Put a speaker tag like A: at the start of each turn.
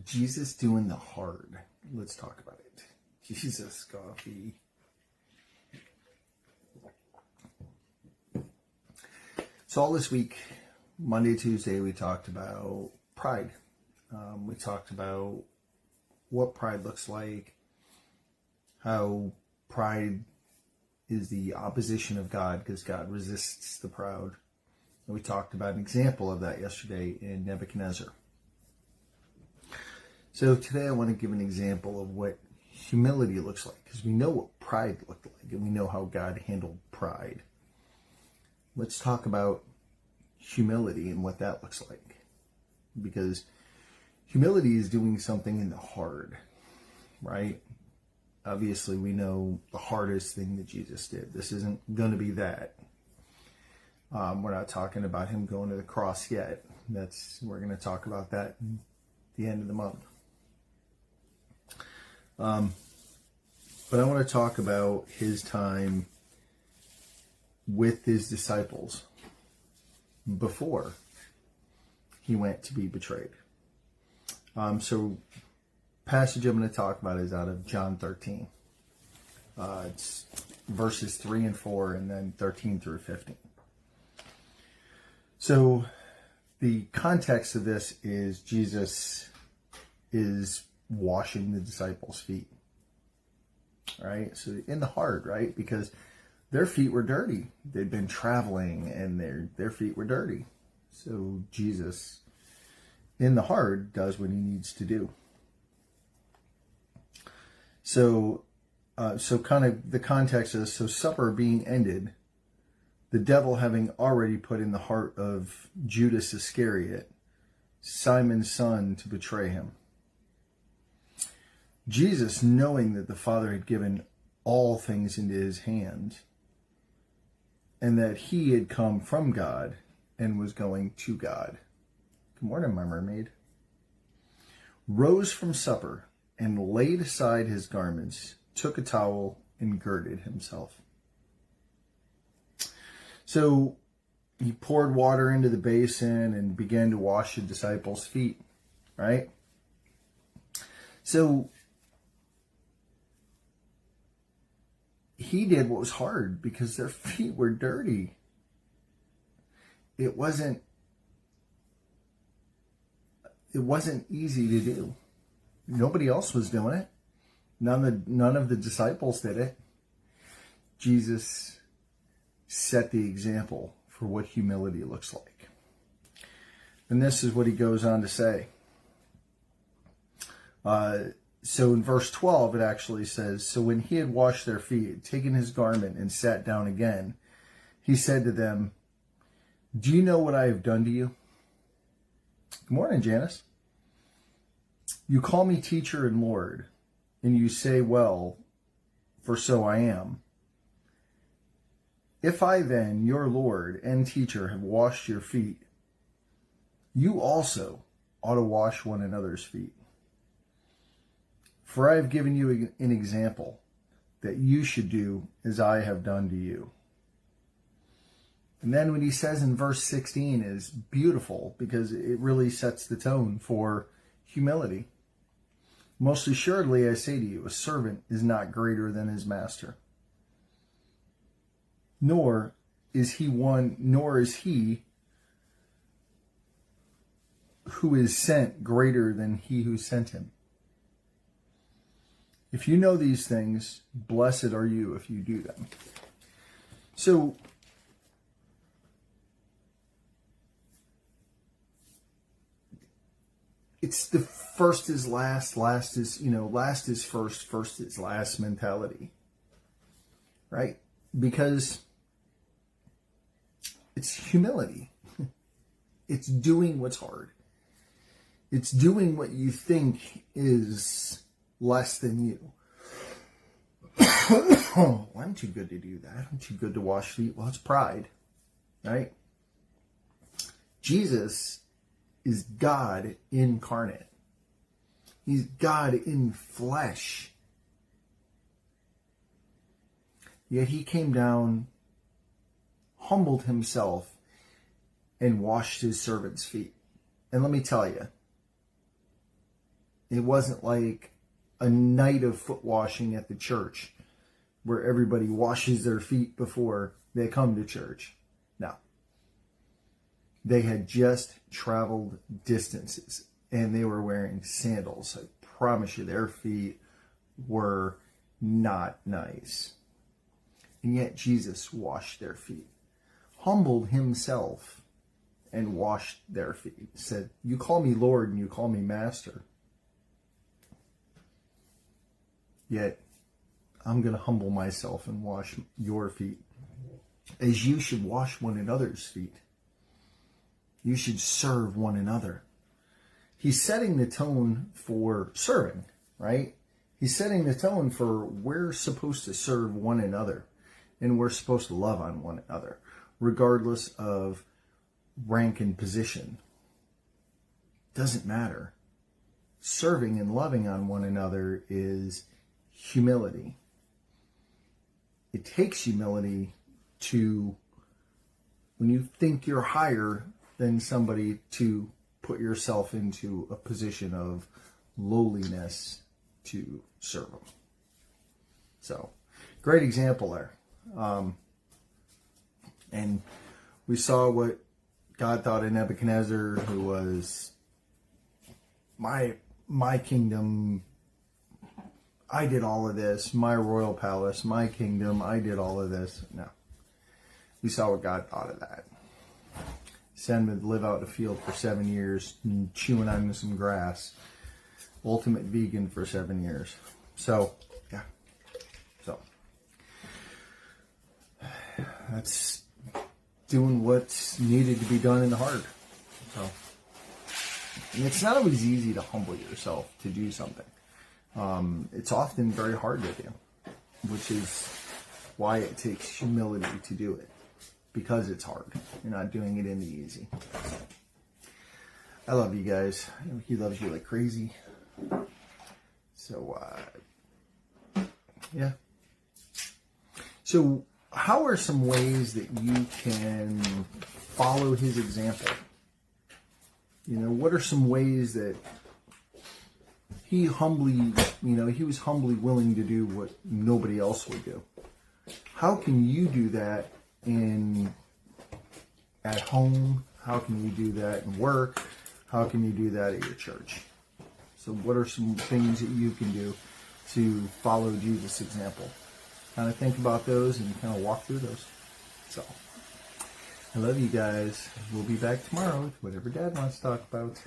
A: Jesus doing the hard. Let's talk about it. Jesus, coffee. So all this week, Monday, Tuesday, we talked about pride. We talked about what pride looks like, how pride is the opposition of God because God resists the proud. And we talked about an example of that yesterday in Nebuchadnezzar. So today I want to give an example of what humility looks like, because we know what pride looked like and we know how God handled pride. Let's talk about humility and what that looks like, because humility is doing something in the hard, right? Obviously, we know the hardest thing that Jesus did. This isn't going to be that. We're not talking about him going to the cross yet. We're going to talk about that at the end of the month. But I want to talk about his time with his disciples before he went to be betrayed. So passage I'm going to talk about is out of John 13. It's verses 3 and 4 and then 13 through 15. So the context of this is Jesus is washing the disciples' feet. Right? So in the heart, right? Because their feet were dirty. They'd been traveling and their feet were dirty. So Jesus, in the heart, does what he needs to do. So kind of the context is, so supper being ended, the devil having already put in the heart of Judas Iscariot, Simon's son, to betray him. Jesus, knowing that the Father had given all things into his hand, and that he had come from God and was going to God. Good morning, my mermaid. Rose from supper and laid aside his garments, took a towel and girded himself. So he poured water into the basin and began to wash the disciples' feet, right? So he did what was hard because their feet were dirty. It wasn't easy to do. Nobody else was doing it. None of the disciples did it. Jesus set the example for what humility looks like. And this is what he goes on to say. So in verse 12, it actually says, so when he had washed their feet, taken his garment and sat down again, he said to them, do you know what I have done to you? Good morning, Janice. You call me teacher and Lord, and you say, well, for so I am. If I then, your Lord and teacher, have washed your feet, you also ought to wash one another's feet. For I have given you an example that you should do as I have done to you. And then what he says in verse 16 is beautiful because it really sets the tone for humility. Most assuredly, I say to you, a servant is not greater than his master. Nor is he who is sent greater than he who sent him. If you know these things, blessed are you if you do them. So it's the first is last, last is first is last mentality. Right? Because it's humility. It's doing what's hard. It's doing what you think is less than you. Oh, I'm too good to do that. I'm too good to wash feet. Well, it's pride, right? Jesus is God incarnate. He's God in flesh. Yet he came down, humbled himself, and washed his servants' feet. And let me tell you, It wasn't like a night of foot washing at the church where everybody washes their feet before they come to church. No. They had just traveled distances and they were wearing sandals. I promise you, their feet were not nice. And yet Jesus washed their feet, humbled himself and washed their feet. Said, you call me Lord and you call me Master. Yet I'm going to humble myself and wash your feet, as you should wash one another's feet. You should serve one another. He's setting the tone for serving, right? He's setting the tone for we're supposed to serve one another and we're supposed to love on one another, regardless of rank and position. Doesn't matter. Serving and loving on one another is humility. It takes humility to, when you think you're higher than somebody, to put yourself into a position of lowliness to serve them. So, great example there. And we saw what God thought of Nebuchadnezzar, who was my kingdom, I did all of this, my royal palace, my kingdom, I did all of this. No. We saw what God thought of that. Send him to live out in the field for 7 years, chewing on some grass. Ultimate vegan for 7 years. So, yeah. So, that's doing what's needed to be done in the heart. So, and it's not always easy to humble yourself to do something. It's often very hard to do, which is why it takes humility to do it, because it's hard. You're not doing it in the easy. I love you guys. He loves you like crazy. So, yeah. So, how are some ways that you can follow his example? You know, what are some ways that he humbly, he was humbly willing to do what nobody else would do? How can you do that at home? How can you do that in work? How can you do that at your church? So what are some things that you can do to follow Jesus' example? Kind of think about those and kind of walk through those. So, I love you guys. We'll be back tomorrow with whatever Dad wants to talk about.